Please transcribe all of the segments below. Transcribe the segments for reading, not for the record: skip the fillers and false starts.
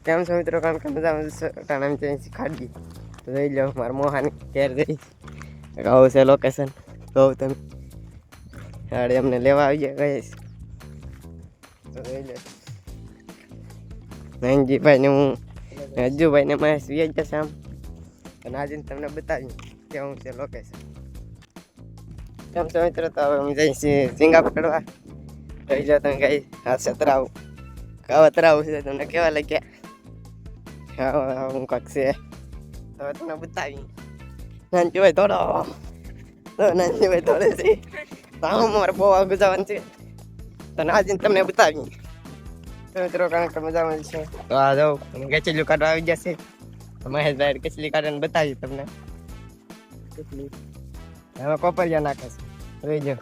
કેમ છો મિત્રો? કારણ કે મજામાં ટાણા જઈ ખાડી તો જોઈ લો મારા મોહાની ઘેર જઈ આવું છે લોકેશન. તો તમે ગાડી અમને લેવા આવી ગયા કહીશ તો જોઈ લો નયનજીભાઈ ને હું હજુભાઈ ને મહેશ વી જશે આમ અને આજે તમને બતાવ્યું કેવું છે લોકેશન. કેમ છો મિત્રો? તો હવે અમે જઈશું ઝીંગા પકડવા. જોઈ લો તમે કઈ આ સતરાવું કાવતરાવું છે તમને કેવા લાગ્યા? હા હું કાંક છે તો તમને બતાવી નાનજીભાઈ થોડો નાનજીભાઈ થોડે છે તો મારે બહુ આગળ જવાનું છે તો આજે તમને બતાવી મિત્રો. કારણ કે મજામાં છે તો આ જાઓ કેચલીઓ કાઢવા આવી જશે તો મહેશભાઈ કેચલી કાઢીને બતાવી તમને કેટલી હવે કોપરિયા નાખે છે. જોઈ જાઓ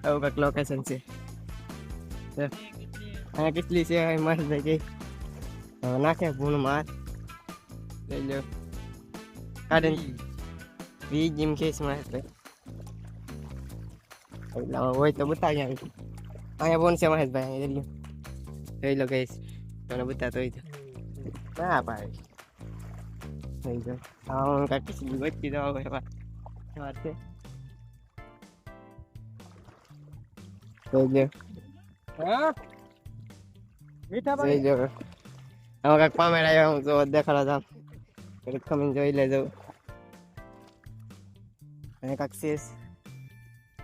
આવું કંઈક લોકેશન છે. અહીંયા કેટલી છે મહેશભાઈ કઈ હવે નાખે ભૂણ માર લઈ લો કાઢીને વી જીમ કેસ મહેશભાઈ હોય તો બતાવી આવી અહીંયા બોન છે મહેશભાઈ અહીંયા જોઈ લો કહીશ તને બતાતો હોય તો ના પાડે જોઈ જાઓ હા કાંઈ બચી દવા હોય વાત છે. જોઈ લો હવે કાંઈક પામેડ આવ્યા હું જો દેખાડા જામ ખમીને જોઈ લેજો અને કાંઈક શેષ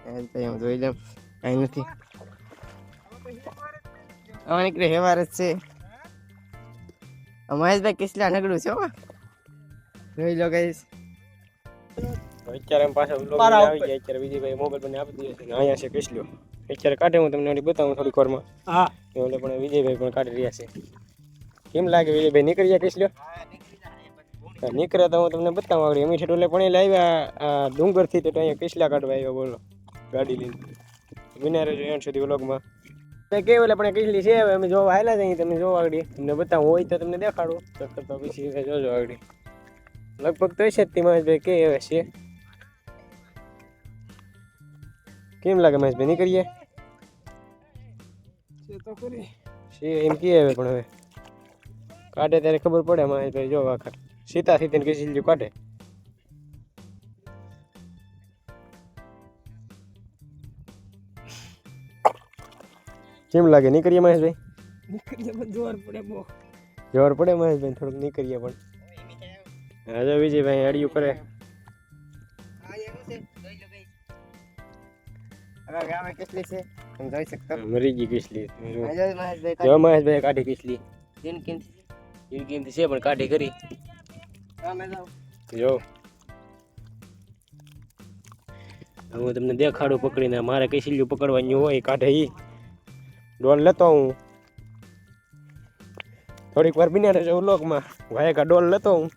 હું જોઈ લઉં કાંઈ નથી આમાં નીકળે હેવાર જ છે. મહેશભાઈ કેટલા નગડું છે જોઈ લો કહીશ. અત્યારે એમ પાછા આવી ગયા અત્યારે વિજયભાઈ મોબાઈલ મને આપી દીધો છે અહીંયા છે કેટલો અત્યારે કાઢે હું તમને બતાવું થોડીક વારમાં. હા એટલે પણ વિજયભાઈ પણ કાઢી રહ્યા છે. કેમ લાગે વિજયભાઈ નીકળી જાય કેટલો નીકળે તો હું તમને બતાવું આગળ એમી છેટલે પણ લાવ્યા ડુંગરથી તો અહીંયા કેટલા કાઢવા આવ્યા બોલો ગાડી લઈને વિનારે જો એન્ડ સુધી વ્લોગમાં કેવું એટલે પણ કેટલી છે હવે અમે જોવા આવેલા જઈએ તમે જોવા આગળ તમને બતાવું હોય તો તમને દેખાડું તો પછી જોજો આગળ લગભગ તો છે જ તે મહેશભાઈ કે હવે છે. કેમ લાગે મહેશભાઈ નીકળીએ છે એમ કે હવે પણ હવે કાઢે ત્યારે ખબર પડે મહેશભાઈ જો આખા સીતા સીધીને કીધું કાઢે કેમ લાગે નીકળીએ મહેશભાઈ? નીકળીએ પણ જોર પડે મહેશભાઈ થોડુંક નીકળીએ પણ હા વિજયભાઈ અડિયું કરે મરી ગઈ કિસલી જો મહેશભાઈ કાઢી કિસલી કિંમતી છે પણ કાઢી કરી જો હું તમને દેખાડું પકડીને મારે કિસલીઓ પકડવાની હોય કાઢે ઈ ડોલ લેતો હું થોડીક વાર બિના રહેજો વ્લોગમાં ભાઈ કા ડોલ લેતો હું.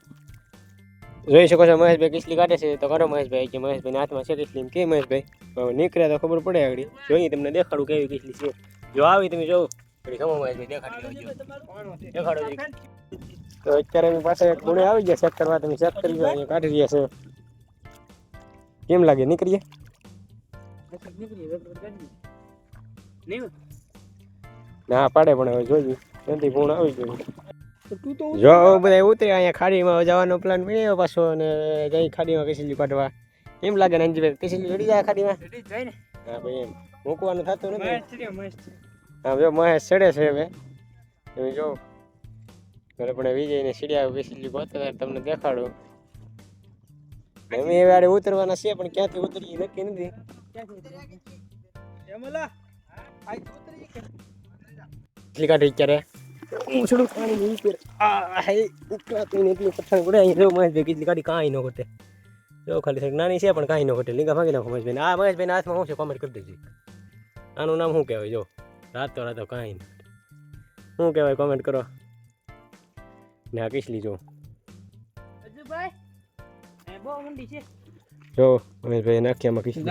જોઈ શકો છો મહેશભાઈ કિસલી કાઢે છે તો કરો મહેશભાઈ કે મહેશભાઈ હાથમાં છે કિસલી કે મહેશભાઈ નીકળ્યા તો ખબર પડે આગળ જોઈએ તમને દેખાડું કેવી કિસલી છે જો આવી તમે જોવો ખમો મહેશભાઈ દેખાડો તો અત્યારે એની પાસે એક ગુણે આવી ગયા ચેક કરવા તમે ચેક કરી અહીંયા કાઢી રહ્યા છે. કેમ લાગે નીકળીએ? ના પાડે પણ હવે જોઈએ ત્યાંથી ગુણ આવી ગયું જો બધા ઉતરે અહીંયા ખાડીમાં જવાનો પ્લાન મળ્યો પાછો અને જઈ ખાડીમાં કિસલી કાઢવા. એમ લાગે નાનજીભાઈ કિસલી ચડી જાય ખાડીમાં? હા ભાઈ એમ મૂકવાનું થતું નથી. હા જો મહેશ ચડે છે હવે તમે જો ઘરે પણ વિજયને સીડ્યા કિસલી ગોતવા તમને દેખાડો. અમે હવે આડે ઉતરવાના છે પણ ક્યાંથી ઉતરીએ નક્કી નથી. કિસલી કાઢી અત્યારે હું થોડું પાણી નહીં કરે ઉકળાતું એટલું પથ્થર પડે અહીં જો મહેશભાઈ કિસલી કાઢી કાંઈ ન ઘટે જો ખાલી થોડીક નાની છે પણ કાંઈ ન ઘટે લીંગા ભાગી નાખો મહેશભાઈ. આ મહેશભાઈના હાથમાં શું છે કોમેન્ટ કરી દેજો આનું નામ શું કહેવાય? જો રાતો કાંઈ નહીં શું કહેવાય કોમેન્ટ કરો ને. આ કિસલી જો જો મહેશભાઈ નાખ્યામાં કિસલી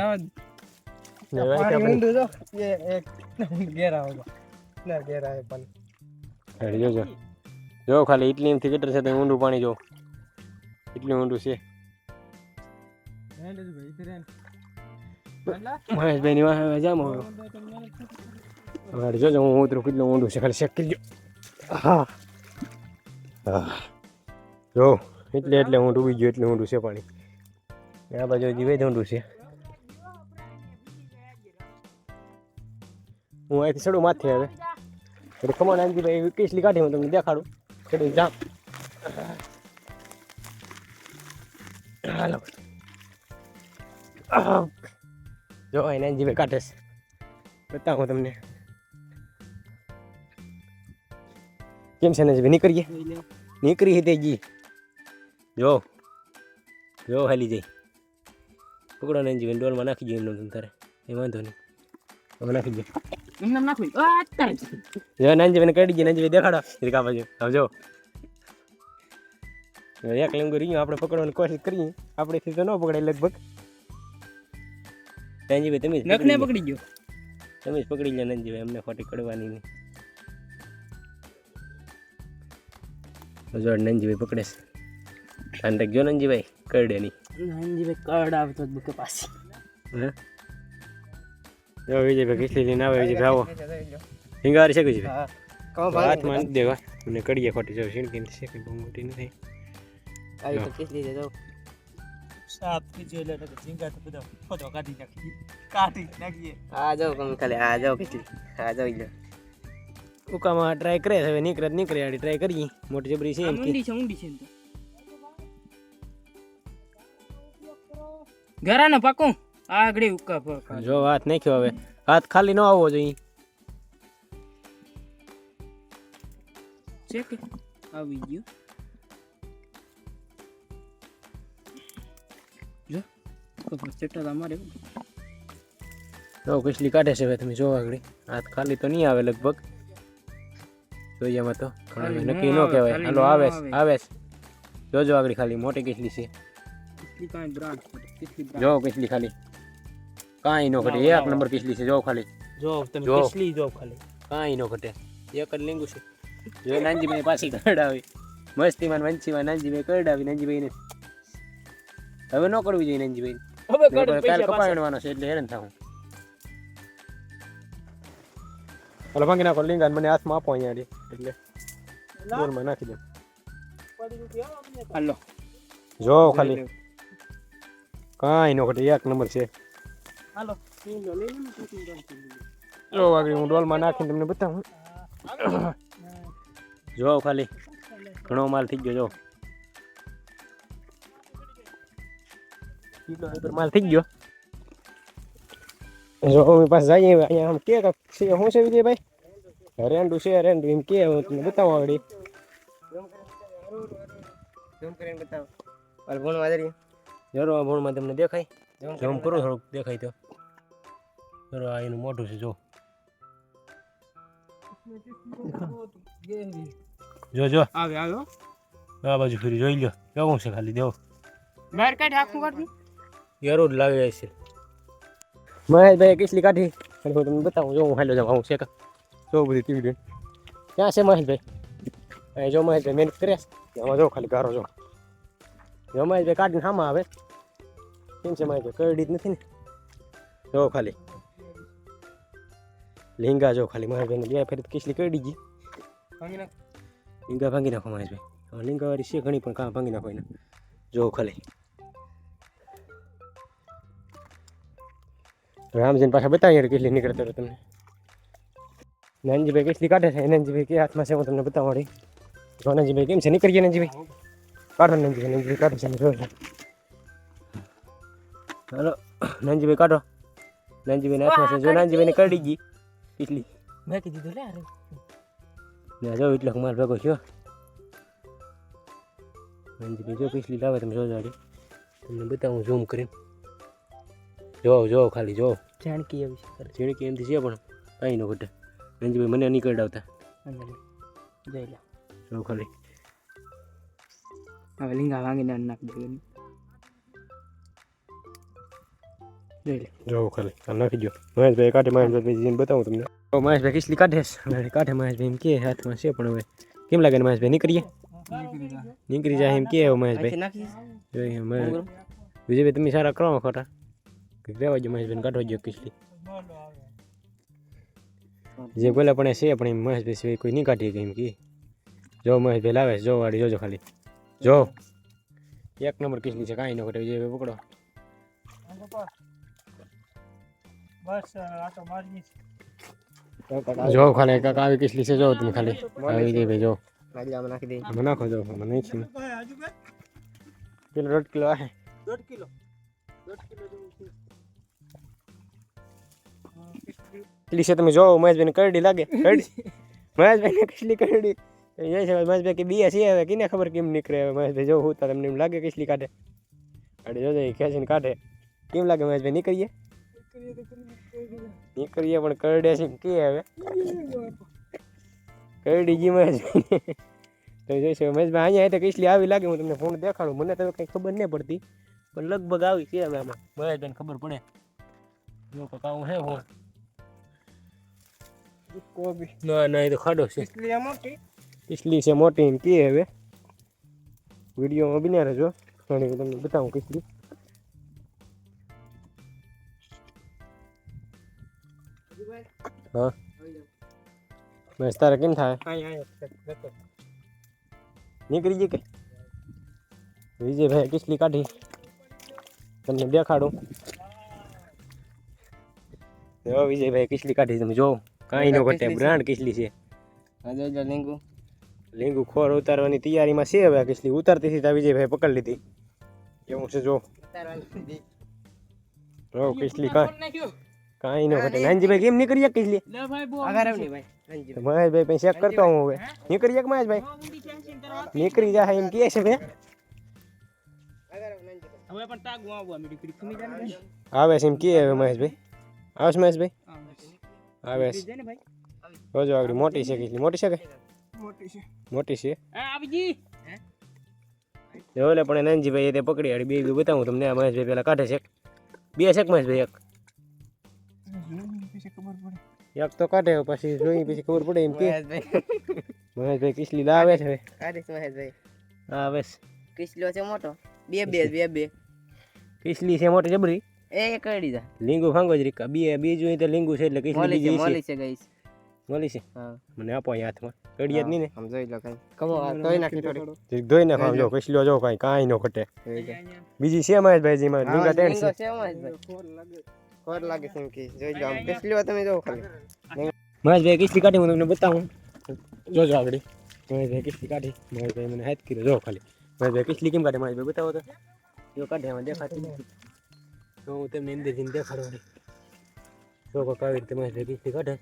જોજો જો ખાલી એટલી એમથી ગટર છે તો ઊંડું પાણી જો એટલું ઊંડું છે. મહેશભાઈ ની વાહ જામ હવે જોજો હું ઉતરું કેટલું ઊંડું છે ખાલી ચેક કરી લો. હા હા જો એટલે હું ડૂબી ગયો એટલે ઊંડું છે પાણી. આ બાજુ જીવે જ ઊંડું છે. હું અહીંથી ચડું માથે હવે એટલે ખમણ આંજી ભાઈ કેસલી કાઢી હું તમને દેખાડું ચડી જામ. હાલો જો એને આંજી ભાઈ કાઢે છે બતાવું તમને કેમ છે ને નીકળીએ નીકળી હતી જી જો જો હાલી જઈ પકડો ને જીવન ડોલમાં નાખી જોઈએ એમનો તારે એ વાંધો નહીં હવે નાખી દે એમને નાખી જો નાનજીભાઈને કાઢી ગઈ નાનજીભાઈ દેખાડો રીકા બાજુ સમજો એક લીંગુ રહ્યું આપણે પકડવાની કોશિશ કરીએ આપણેથી તો ન પકડાય લગભગ. નાનજીભાઈ તમે નખને પકડી ગયો તમે જ પકડી લો નાનજીભાઈ અમને ખોટી કડવાની નહીં. જો નાનજીભાઈ પકડે છે ધ્યાન રાખજો નાનજીભાઈ કરડે નહીં. નાનજીભાઈ કરડ આવતો બુકે પાછી હે જો વિજયભાઈ કિસલી લઈને આવે વિજય આવો હિંગારી છે કે હાથમાં નથી દેવા મને કડીએ ખોટી જો શીણકી છે કે બહુ મોટી નથી આવી તો કિસલી દે જો સાફ કીજો એટલે ઝીંગા તો બધા ફોટો કાઢી નાખીએ આ જો ખાલી આ જો કિસલી આ જોઈ લો ઉકામાં ટ્રાય કરે હવે નીકળે આડી ટ્રાય કરીએ મોટી જબરી છે ઊંડી છે ઘરાનો પાકું આગળ ઉકા પર જો હાથ નાખ્યો હવે હાથ ખાલી ન આવવો જોઈએ ચેક આવી ગયો જો કોપર ચેટા અમારે જો કિસલી કાઢે છે હવે તમે જો આગળ હાથ ખાલી તો નહીં આવે લગભગ જોઈએ એમાં તો નક્કી ન કહેવાય હાલો આવે જોજો આગળ ખાલી મોટી કિસલી છે જો કિસલી ખાલી કાંઈ ન ઘટે એક નંબર કિસલી છે જો ખાલી જો તમે કિસલી જો ખાલી કાંઈ ન ઘટે એક જ લીંગુ છે જો નાનજીભાઈ પાછી કરડાવી મસ્તીમાં વંચીમાં નાનજીભાઈ કરડાવી નાનજીભાઈને હવે ન કરવી જોઈએ નાનજીભાઈ કાલ કપાણવાનો છે એટલે હેરાન થાઉં. હાલો ભાંગી નાખો લીંગાને મને હાથમાં આપો અહીંયા એટલે બોલમાં નાખી દો હાલો જો ખાલી કાંઈ ન ઘટે એક નંબર છે હાલો જો આગળ હું ડોલમાં નાખીને તમને બતાવું જો ખાલી ઘણો માલ થઈ ગયો જો માલ થઈ ગયો જો અમે પાસે જઈએ અહીંયા આમ કે છે શું છે વિજયભાઈ રેન્ડું છે રેન્ડું એમ કે હું તમને બતાવું આગળ ઝૂમ કરીને બતાવો હાલ ભૂણ વાદરી જરો આ ભૂણમાં તમને દેખાય ઝૂમ કરો થોડુંક દેખાય તો જરો આ એનું મોઢું છે જો આવે આ બાજુ ફરી જોઈ લો કેવું છે ખાલી દેવો બહાર કાઢ આખું કાઢ યારો જ લાગે છે મહેશભાઈ કિસલી કાઢી અને હું તમને બતાવું જો હું હાલો જાઉં આવું છે જો બધી ટીવી ક્યાં છે મહેશભાઈ અહીં જો મહેશભાઈ મહેનત કરે એમાં જો ખાલી ગારો જો મહેશભાઈ કાઢીને સામાં આવે કેમ છે મહેશભાઈ કરડી જ નથી ને જો ખાલી લીંગા જો ખાલી મહેશભાઈને બે ફેરી કિસલી કરડી ગઈ લીંગા ભાંગી નાખો મહેશભાઈ લીંગા વાળી છે ઘણી પણ કાં ભાંગી નાખો એને જો ખાલી રામજીને પાછા બતાવીએ કેટલી નીકળતો હતો તમને નાનજીભાઈ કેટલી કાઢે છે નાનજીભાઈ કે હાથમાં છે હું તમને બતાવવાડી જો નાનજીભાઈ કેમ છે નીકળીએ નાનજીભાઈ કાઢો નાનજીભાઈ કાઢો છે જો હાલો નાનજીભાઈ કાઢો નાનજીભાઈ હાથમાં છે જો નાનજીભાઈને કરડી ગઈ કેટલી મેં કીધું લે જો એટલો માલ ભેગો છો નાનજીભાઈ જો કેટલી લાવે તમે જો જાડી તમને બતાવું ઝૂમ કરીને જો ખાલી જો જાણકી આવી છે જાણકી એમથી છે પણ કાંઈ ન ઘટે નાનજીભાઈ મને નહીં કરડાવતા જઈ લે જો ખાલી હવે લીંગા વાંગીને નાખી દે જોઈ લે જો ખાલી નાખી દો મહેશભાઈ કાઢે મહેશભાઈ જઈને બતાવું તમને મહેશભાઈ કિસલી કાઢે કાઢે મહેશભાઈ એમ કે હાથમાં છે પણ હવે કેમ લાગે ને મહેશભાઈ નીકળી જાય એમ કે મહેશભાઈ જોઈએ વિજયભાઈ તમે સારા કરો ખોટા રહેવા જો મહેશભાઈને કાઢવા જો કિસલી જે બોલા પણ છે પણ મહેશભાઈ સિવાય કોઈ નહીં કાઢી એમ કે જો મહેશભાઈ લાવે છે, જો વાળી જોજો ખાલી જો એક નંબર કિસલી છે, કાંઈ ન ઘટે. વિજયભાઈ પકડો. જો ખાલી કાંક આવી કિસલી છે, જો તમે ખાલી આવી વિજયભાઈ જો નાખી દઈ. આમાં નાખો જો આમાં નહીં છે પેલો 1.5 કિલો આવે. 1.5 કિલો કિસલી છે તમે જો મહેશભાઈને કરડી લાગે. કરડી મહેશભાઈને કિસલી કરડી એ છે. મહેશભાઈ કે બીયા છે હવે કિને ખબર કેમ નીકળે. હવે મહેશભાઈ જો હું તમને એમ લાગે કિસલી કાઢે. અડે જોજો એ ખેંચીને કાઢે. કેમ લાગે મહેશભાઈ નીકળીએ પણ કરડે છે કે હવે કરડી ગઈ મહેશભાઈ. તો જોઈશું મહેશભાઈ અહીંયા તો કિસલી આવી લાગે. હું તમને ફોન દેખાડું. મને તો કંઈ ખબર નહીં પડતી પણ લગભગ આવી છે હવે આમાં. મહેશભાઈને ખબર પડે જો કાવું હે હું ના ના એ તો ખાડો છે. કિસલી છે મોટી એમ કે હવે વિડીયોમાં બન્યા રહેજો. ઘણી તમને બતાવું કિસલી. હા મહેશ તારે કેમ થાય નીકળી ગઈ કે વિજયભાઈ કિસલી કાઢી તમને દેખાડું. જો વિજયભાઈ કિસલી કાઢી તમે જો કાંઈ ન ઘટે. બ્રાન્ડ કિસલી છે. લીંગુ ખોર ઉતારવાની તૈયારીમાં છે. હવે કિસલી ઉતારતી હતી ત્યાં વિજયભાઈ પકડી લીધી એવું છે. જો કિસલી કાંઈ ન ઘટે. નાનજીભાઈ કેમ નીકળી જાય કિસલી? મહેશભાઈ પછી ચેક કરતો હું હવે નીકળી જાય મહેશભાઈ નીકળી જાય એમ કહે છે. આવે છે એમ કે હવે મહેશભાઈ આવે છે. મહેશભાઈ આવે છે. જોજો આગળ મોટી છે કિસલી. મોટી છે કે મોટી છે એટલે પણ નાનજીભાઈ તે પકડી હાડી બે બતાવું તમને. આ મહેશભાઈ પેલા કાઢે છે. બે છે મહેશભાઈ? એક તો કાઢે પછી જોઈ પછી ખબર પડે એમ કે મહેશભાઈ કિસલી લાવે છે. મહેશભાઈ આવે કિસલો છે મોટો. બે કિસલી છે મોટી જબરી. એ કરડી જા લીંગુ ફાંગો જ રીકા. બે જોઈ તો લીંગુ છે એટલે કિસલી બીજી મોલી છે ગઈસ. મોલી છે. હા મને આપો અહીં હાથમાં. કડિયા જ નહીં ને આમ જોઈ લો કઈ કમો ધોઈ નાખી થોડી. ધોઈ નાખો. જો કિસલીઓ જો કાંઈ ન ઘટે. બીજી છે મહેશભાઈ જીમાં લીંગા ટેણ છે. ખોર લાગે છે એમ કે જોઈ લો આમ કિસલીઓ તમે જો ખાલી. મહેશભાઈ કિસલી કાઢી હું તમને બતાવું. જોજો આગળ મહેશભાઈ કિસલી કાઢી. મહેશભાઈ મને હાથ કર્યો જો ખાલી. મહેશભાઈ કિસલી કેમ કાઢે મહેશભાઈ બતાવો તો. જો કાઢે એમાં દેખાતી નથી તો હું તમને અંદર જઈને દેખાડવાની. જો કોક આવી રીતે મહેશભાઈ કિસલી કાઢે.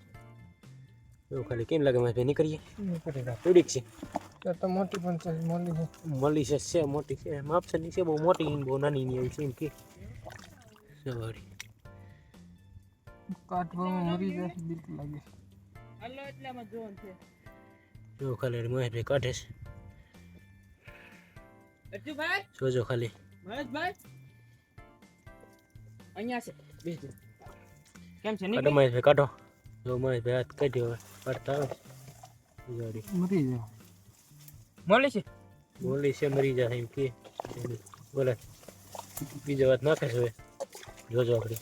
જો ખાલી કેમ લાગે મહેશભાઈ નીકળીએ થોડીક છે તો મોટી પણ છે. મળી છે મોટી છે. માપસરની છે બહુ મોટી બહુ નાની નહીં એવી છે એમ કે સવારી કાઢવામાં મરી જાય બીક લાગે. જો ખાલી મહેશભાઈ કાઢે છે. જોજો ખાલી કેમ છે કાઢો મહેશભાઈ કાઢો. જો મહેશભાઈ હાથ કાઢ્યો હવે કાઢતા આવે મરી જાય. મળી છે બોલી છે મરી જાય એમ કે બોલે બીજો વાત નાખે છે હવે જોજો આપણે.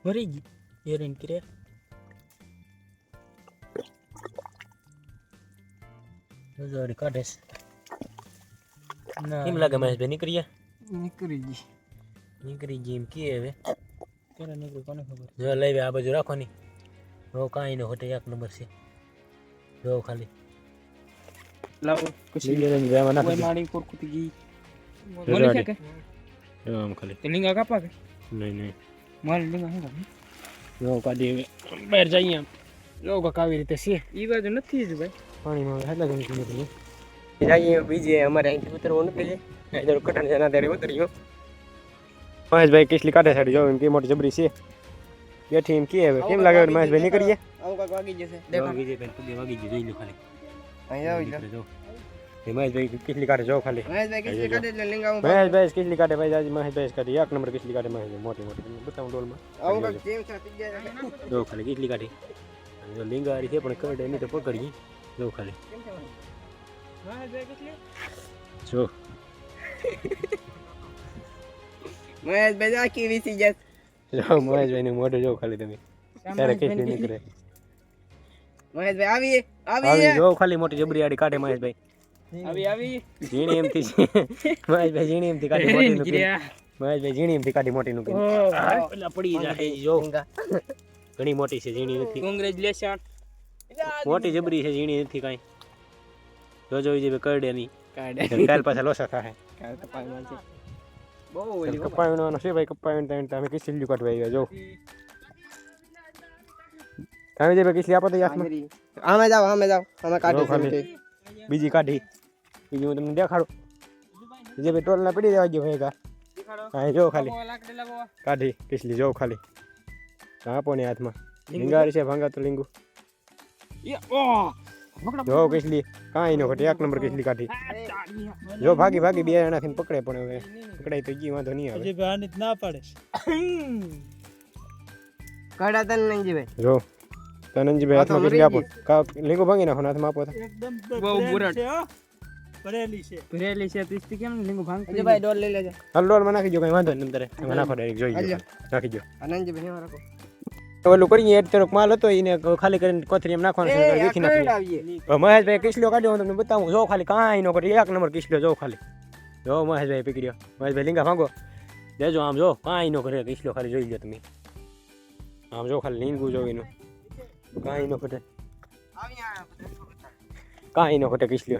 મરી ગઈ હેરીન કરે. જોજો હવે કાઢે છે. કેમ લાગે મહેશભાઈ નીકળી ગઈ એમ કે હવે કેરા નીકળી કોને ખબર. જો લઈ આ બાજુ રાખો ની. જો કાંઈ ન હોટે એક નંબર છે. જો ખાલી લાવો મારી કોરકુતી ગઈ. મળી છે કે આમ ખાલી તે લીંગા કાપા કે નહીં મારી લીંગા શું કાપી. જો કાઢી બહાર જઈએ આમ. જો કાંક આવી રીતે છે. એ બાજુ નથી જ ભાઈ. પાણીમાં હેલા જ નથી જઈએ. બીજે અમારે અહીંથી ઉતરવું નથી. જરૂર કઠણ છે ના ત્યારે ઉતર્યો. મહેશભાઈ કિસલી કાઢે સાડી જો એમ કે મોટી જબરી છે બેઠી એમ કે હવે કેમ લાગે મહેશભાઈ નીકળીએ. આવું કાક વાગી જશે. વાગી ગઈ જોઈ લો ખાલી. અહીં આવ જો મહેશભાઈ કિસલી કાઢે જો ખાલી. મહેશભાઈ કિસલી કાઢે એટલે લીંગા મહેશભાઈ કિસલી કાઢે ભાઈ આજે મહેશભાઈ કાઢે એક નંબર કિસલી કાઢે મહેશભાઈ મોટી બતાવું ડોલમાં. આવું કાક જેમ છે તી જાય. જો ખાલી કિસલી કાઢી. જો લીંગારી છે પણ કરડે નહીં તો પકડી. જો ખાલી જો મહેશભાઈ આખી વીસી જશે. જો મહેશભાઈ નું મોઢું જો ખાલી તમે ત્યારે કેટલી નીકળે મહેશભાઈ આવી જો ખાલી મોટી જબરી આડી કાઢે મહેશભાઈ આવી ઝીણી એમથી મહેશભાઈ ઝીણી એમથી કાઢી મોટી નું મહેશભાઈ ઝીણી એમથી કાઢી મોટી નું પેલા પડી જાય જો ઘણી મોટી છે ઝીણી નથી કોંગ્રેચ્યુલેશન મોટી જબરી છે ઝીણી નથી કાંઈ જોજો વિજય કરડે નહીં કાલ પાછા લોસા થાય બહુ કપાવીનો છે ભાઈ કપાવીને તમે કિસલી કાઢવા આવ્યા જો તમે જે કિસલી આપો તો હાથમાં આમે જાઓ અમે કાઢી ખાલી બીજી કાઢી બીજી હું તમને દેખાડું જે ભાઈ ટોલ ના પડી દેવા ગયો ભાઈ હા જો ખાલી કાઢી કિસલી જો ખાલી આપો ને હાથમાં લીંગારી છે ભાંગા તો લીંગુ જો કિસલી કાંઈ નો ઘટે 1 નંબર કિસલી કાઢી જો ભાગી ભાગી બે જણાથી પકડે પણ હવે પકડાય તો જી વાંધો નહીં આવે ના પડે કાઢા તન નંજીભાઈ જો તનંજીભાઈ હાથમાં કિસલી આપો લીંગુ ભાંગી નાખો હાથમાં આપો એકદમ બહુ બુરટ ભરેલી છે તીસ્તી કેમ લીંગુ ભાંગ નંજીભાઈ ડોલ લઈ લેજો હાલ ડોલમાં નાખી દો કઈ વાંધો નહીં અંદર એમાં નાખો ડાયરેક્ટ જોઈ લો નાખી દો નંજીભાઈ ને રાખો ઓલું કરીએ એક તરફ માલ હતો એને ખાલી કરીને કોથરી એમ નાખવાનો છે વેખી નાખી મહેશભાઈ કિસલો કાઢ્યો હું તમને બતાવું જો ખાલી કાંઈ નો કરી 1 નંબર કિસલો જો ખાલી જો મહેશભાઈ પકડ્યો મહેશભાઈ લીંગા ભાંગો દેજો આમ જો કાંઈ નો કરે કિસલો ખાલી જોઈ લો તમે આમ જો ખાલી લીંગું જો એનું કાંઈ નો ઘટે કાંઈ નો ઘટે કિસલો